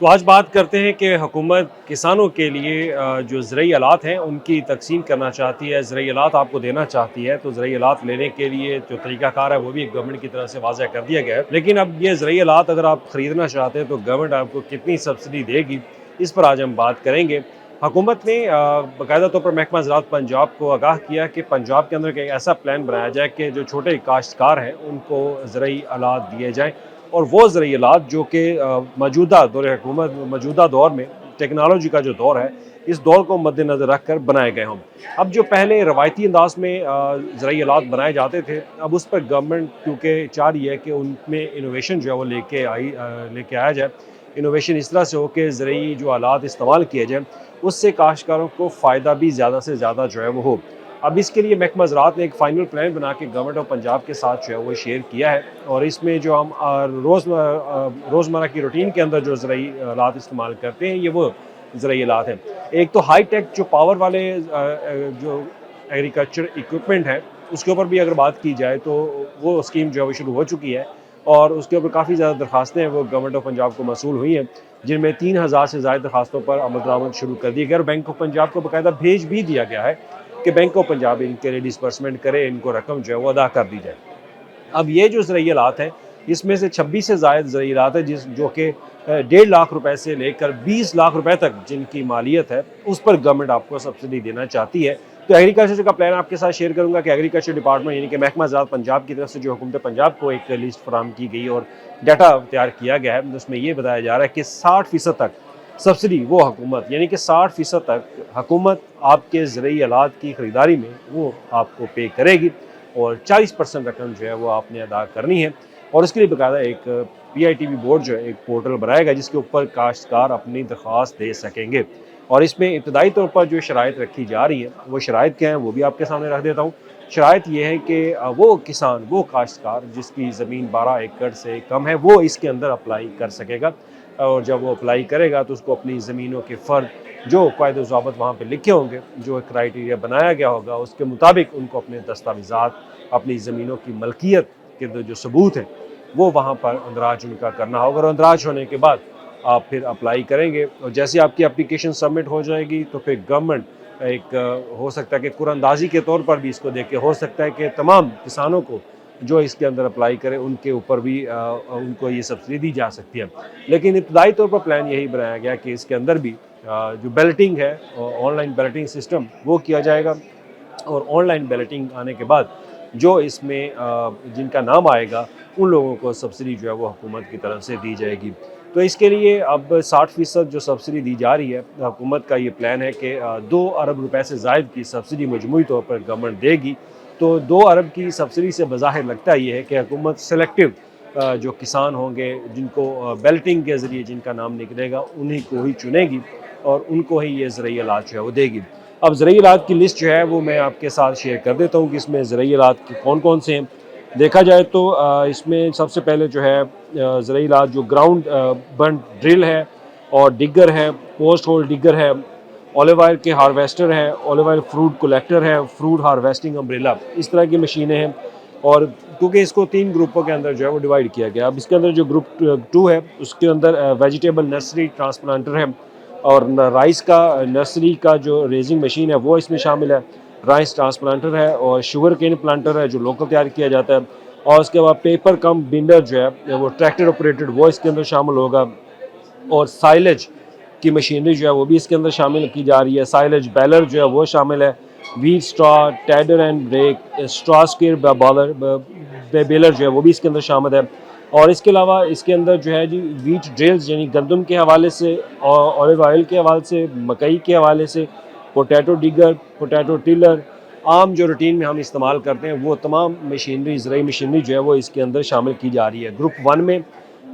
तो आज बात करते हैं कि हुकूमत किसानों के लिए जो ज़रई आलात हैं उनकी तकसीम करना चाहती है, ज़रई आलात आपको देना चाहती है। तो ज़रई आलात लेने के लिए जो तरीक़ाकार है वो भी गवर्नमेंट की तरफ से वाज़ेह कर दिया गया है। लेकिन अब ये ज़रई आलात अगर आप ख़रीदना चाहते हैं तो गवर्नमेंट आपको कितनी सब्सिडी देगी, इस पर आज हम बात करेंगे। हुकूमत ने बाकायदा तौर पर महकमा ज़राअत पंजाब को आगाह किया कि पंजाब के अंदर एक ऐसा प्लान बनाया जाए कि जो छोटे काश्तकार हैं उनको ज़रई आलात दिए जाएँ और वो ज़रिए आलात जो कि मौजूदा दौर हुकूमत मौजूदा दौर में टेक्नोलॉजी का जो दौर है, इस दौर को मद्देनज़र रख कर बनाए गए हों। अब जो पहले रवायती अंदाज में ज़रिए आलात बनाए जाते थे, अब उस पर गवर्नमेंट क्योंकि चाह रही है कि उनमें इनोवेशन जो है वो लेके आया जाए। इनोवेशन इस तरह से हो कि ज़रिए जो आलात इस्तेमाल किए जाएँ, उससे काश्तकारों को फ़ायदा भी ज़्यादा से ज़्यादा जो है वो हो। अब इसके लिए महकमा ज़राअत ने एक फ़ाइनल प्लान बना के गवर्नमेंट ऑफ पंजाब के साथ जो है वो शेयर किया है और इसमें जो हम रोज़मर्रा की रूटीन के अंदर जो ज़रई आलात इस्तेमाल करते हैं, ये वो ज़रई आलात हैं। एक तो हाई टेक जो पावर वाले जो एग्रीकल्चर इक्विपमेंट है, उसके ऊपर भी अगर बात की जाए तो वो स्कीम जो है वो शुरू हो चुकी है और उसके ऊपर काफ़ी ज़्यादा दरखास्तें हैं वो गवर्नमेंट ऑफ पंजाब को मौसूल हुई हैं, जिनमें 3000 से ज़ायद दरखास्तों पर अमल दरामद शुरू कर दिए गए और बैंक ऑफ पंजाब को बाकायदा भेज भी दिया गया है कि बैंक ऑफ पंजाब इनके लिए डिसबर्समेंट करे, इनको रकम जो है वो अदा कर दी जाए। अब ये जो ज़रई आलात हैं, इसमें से 26 से ज़ायद ज़रई आलात है जो कि 1.5 लाख रुपए से लेकर 20 लाख रुपए तक जिनकी मालियत है, उस पर गवर्नमेंट आपको सब्सिडी देना चाहती है। तो एग्रीकल्चर का प्लान आपके साथ शेयर करूँगा कि एग्रीकल्चर डिपार्टमेंट यानी कि महकमा ज़राअत पंजाब की तरफ से जो हुकूमत पंजाब को एक लिस्ट फराहम की गई और डाटा तैयार किया गया है, उसमें ये बताया जा रहा है कि 60% तक सब्सिडी वो हुकूमत यानी कि 60% तक हुकूमत आपके ज़रई आलात की ख़रीदारी में वो आपको पे करेगी और 40% रकम जो है वो आपने अदा करनी है और उसके लिए बाकायदा एक पीआईटीबी बोर्ड जो है एक पोर्टल बनाएगा जिसके ऊपर काश्तकार अपनी दरख्वास्त दे सकेंगे और इसमें इब्तदाई तौर पर जो शराइत रखी जा रही है वो शराइत क्या हैं वो भी आपके सामने रख देता हूँ। शराइत ये है कि वो किसान वो काश्तकार जिसकी ज़मीन 12 एकड़ से कम है वो इसके अंदर अप्लाई कर सकेगा और जब वो अप्लाई करेगा तो उसको अपनी ज़मीनों के फ़र्द जो कायदे ज़ाबत वहाँ पे लिखे होंगे, जो क्राइटेरिया बनाया गया होगा, उसके मुताबिक उनको अपने दस्तावेज़ात, अपनी ज़मीनों की मलकियत के जो सबूत हैं, वो वहाँ पर अंदराज उनका करना होगा और अंदराज होने के बाद आप फिर अप्लाई करेंगे और जैसे आपकी एप्लीकेशन सबमिट हो जाएगी तो फिर गवर्नमेंट एक हो सकता है कि कुरानंदाज़ी के तौर पर भी इसको देखे, हो सकता है कि तमाम किसानों को जो इसके अंदर अप्लाई करें उनके ऊपर भी उनको ये सब्सिडी दी जा सकती है। लेकिन इब्तदाई तौर पर प्लान यही बनाया गया कि इसके अंदर भी जो बैलेटिंग है ऑनलाइन बैलेटिंग सिस्टम वो किया जाएगा और ऑनलाइन बैलेटिंग आने के बाद जो इसमें जिनका नाम आएगा उन लोगों को सब्सिडी जो है वो हुकूमत की तरफ से दी जाएगी। तो इसके लिए अब 60% जो सब्सिडी दी जा रही है, हुकूमत का ये प्लान है कि 2 अरब रुपए से ज़ायद की सब्सिडी मजमूई तौर पर गवर्नमेंट देगी। तो 2 अरब की सब्सिडी से बज़ाहिर लगता ये है कि हुकूमत सेलेक्टिव जो किसान होंगे जिनको बैलेटिंग के ज़रिए जिनका नाम निकलेगा उन्हीं को ही चुनेगी और उनको ही ये ज़रई आलात जो है वो देगी। अब ज़रई आलात की लिस्ट जो है वो मैं आपके साथ शेयर कर देता हूँ कि इसमें ज़रई आलात कौन-कौन से हैं। देखा जाए तो इसमें सबसे पहले जो है ज़रई आलात जो ग्राउंड बंट ड्रिल है और डिगर है, पोस्ट होल डिगर है, ऑलिव ऑयल के हार्वेस्टर है, ऑलिव ऑयल फ्रूट कलेक्टर है, फ्रूट हार्वेस्टिंग अम्ब्रेला, इस तरह की मशीनें हैं और क्योंकि इसको 3 ग्रुपों के अंदर जो है वो डिवाइड किया गया। अब इसके अंदर जो ग्रुप 2 है उसके अंदर वेजिटेबल नर्सरी ट्रांसप्लांटर है और राइस का नर्सरी का जो रेजिंग मशीन है वो इसमें शामिल है, राइस ट्रांसप्लांटर है और शुगर केन प्लांटर है जो लोकल तैयार किया जाता है और उसके बाद पेपर कम बिंडर जो है वो ट्रैक्टर ऑपरेटेड वो इसके अंदर शामिल होगा और साइलेज की मशीनरी जो है वो भी इसके अंदर शामिल की जा रही है। साइलेज बैलर जो है वो शामिल है, wheat straw tedder and break straw square baler baler जो है वो भी इसके अंदर शामिल है और इसके अलावा इसके अंदर जो है जी व्हीट ड्रिल्स यानी गंदम के हवाले से और ऑलिव ऑयल के हवाले से, मकई के हवाले से, पोटैटो डिगर, पोटैटो टिलर, आम जो रूटीन में हम इस्तेमाल करते हैं वो तमाम मशीनरी ज़रई मशीनरी जो है वो इसके अंदर शामिल की जा रही है। ग्रुप 1 में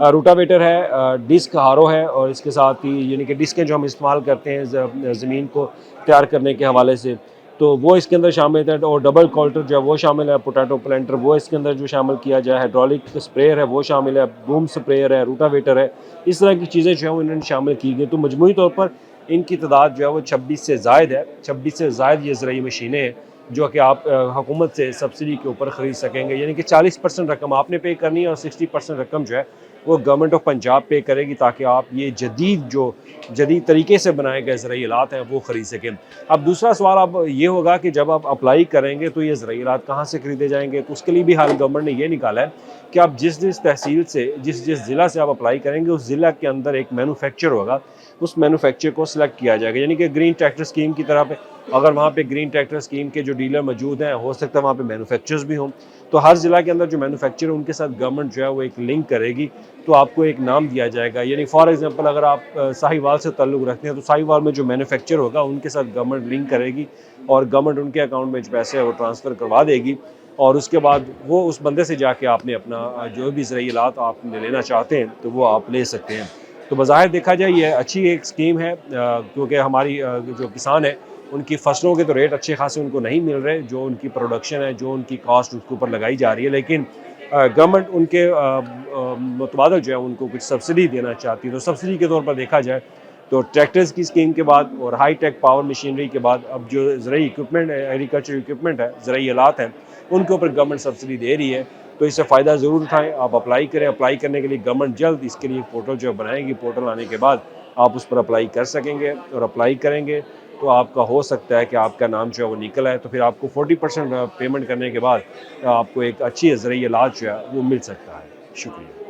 रूटावेटर है, डिस्क हारो है और इसके साथ ही यानी कि डिस्कें जो हम इस्तेमाल करते हैं ज़मीन को तैयार करने के हवाले से, तो वो इसके अंदर शामिल है और डबल कॉल्टर जो है वो शामिल है, पोटैटो प्लांटर वो इसके अंदर जो शामिल किया जाए, हाइड्रोलिक स्प्रेयर है वो शामिल है, बूम स्प्रेयर है, रूटावेटर है, इस तरह की चीज़ें जो है वो इन्होंने शामिल की गई। तो मजमूई तौर पर इनकी तादाद जो है वो 26 से ज़ायद है, 26 से ज़ायद ये ज़रई मशीनें हैं जो कि आप हुकूमत से सब्सिडी के ऊपर ख़रीद सकेंगे, यानी कि 40% रकम आपने पे करनी है और 60% रकम जो है वो गवर्नमेंट ऑफ पंजाब पे करेगी, ताकि आप ये जदीद तरीके से बनाए गए ज़राई आलात हैं वो ख़रीद सकें। अब दूसरा सवाल अब ये होगा कि जब आप अप्लाई करेंगे तो ये ज़राई आलात कहाँ से ख़रीदे जाएंगे, तो उसके लिए भी हाल गवर्नमेंट ने ये निकाला है कि आप जिस जिस तहसील से जिस ज़िला से आप अप्लाई करेंगे उस ज़िला के अंदर एक मैन्युफैक्चर होगा, उस मैन्युफैक्चर को सिलेक्ट किया जाएगा। यानी कि ग्रीन ट्रैक्टर स्कीम की तरह पे, अगर वहाँ पे ग्रीन ट्रैक्टर स्कीम के जो डीलर मौजूद हैं, हो सकता है वहाँ पे मैन्युफैक्चर्स भी हों, तो हर ज़िला के अंदर जो मैन्युफैक्चर है उनके साथ गवर्नमेंट जो है वो एक लिंक करेगी, तो आपको एक नाम दिया जाएगा। यानी फॉर एग्जांपल अगर आप साहिवाल से ताल्लुक़ रखते हैं तो साहिवाल में जो मैन्युफैक्चर होगा उनके साथ गवर्नमेंट लिंक करेगी और गवर्नमेंट उनके अकाउंट में जो पैसे है वो ट्रांसफ़र करवा देगी, और उसके बाद वो उस बंदे से जाके आपने अपना जो भी ज़राई आलात आप लेना चाहते हैं तो वो आप ले सकते हैं। तो बज़ाहिर देखा जाए ये अच्छी एक स्कीम है, क्योंकि हमारी जो किसान है उनकी फसलों के तो रेट अच्छे खासे उनको नहीं मिल रहे, जो उनकी प्रोडक्शन है, जो उनकी कॉस्ट उसके ऊपर लगाई जा रही है, लेकिन गवर्नमेंट उनके मुतबादल जो है उनको कुछ सब्सिडी देना चाहती है। तो सब्सिडी के तौर पर देखा जाए तो ट्रैक्टर्स की स्कीम के बाद और हाई टेक पावर मशीनरी के बाद अब जो ज़रूरी इक्विपमेंट है, एग्रीकल्चर इक्विपमेंट है, ज़रूरी आलात हैं, उनके ऊपर गवर्नमेंट सब्सिडी दे रही है। तो इससे फ़ायदा ज़रूर उठाएँ, आप अप्लाई करें। अप्लाई करने के लिए गवर्नमेंट जल्द इसके लिए पोर्टल जो बनाएगी, पोर्टल आने के बाद आप उस पर अप्लाई कर सकेंगे, और अप्लाई करेंगे तो आपका हो सकता है कि आपका नाम जो है वो निकल आए, तो फिर आपको 40% पेमेंट करने के बाद आपको एक अच्छी ज़राई आलात जो है वो मिल सकता है। शुक्रिया।